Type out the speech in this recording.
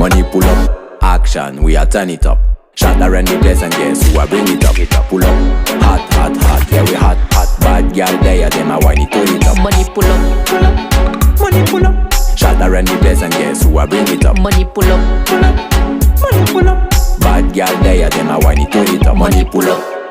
Money pull up, action, we a turn it up. Shot around the place and guess who I bring it up. Pull up, hot, hot, hot, yeah we hot, hot. Bad girl there, them a whine it, turn it up. Money pull up, pull up. Money pull up. Shot around the place and guess who I bring it up. Money pull up, pull up. Money pull up. Bad girl there, them a whine it, turn it up. Money pull up.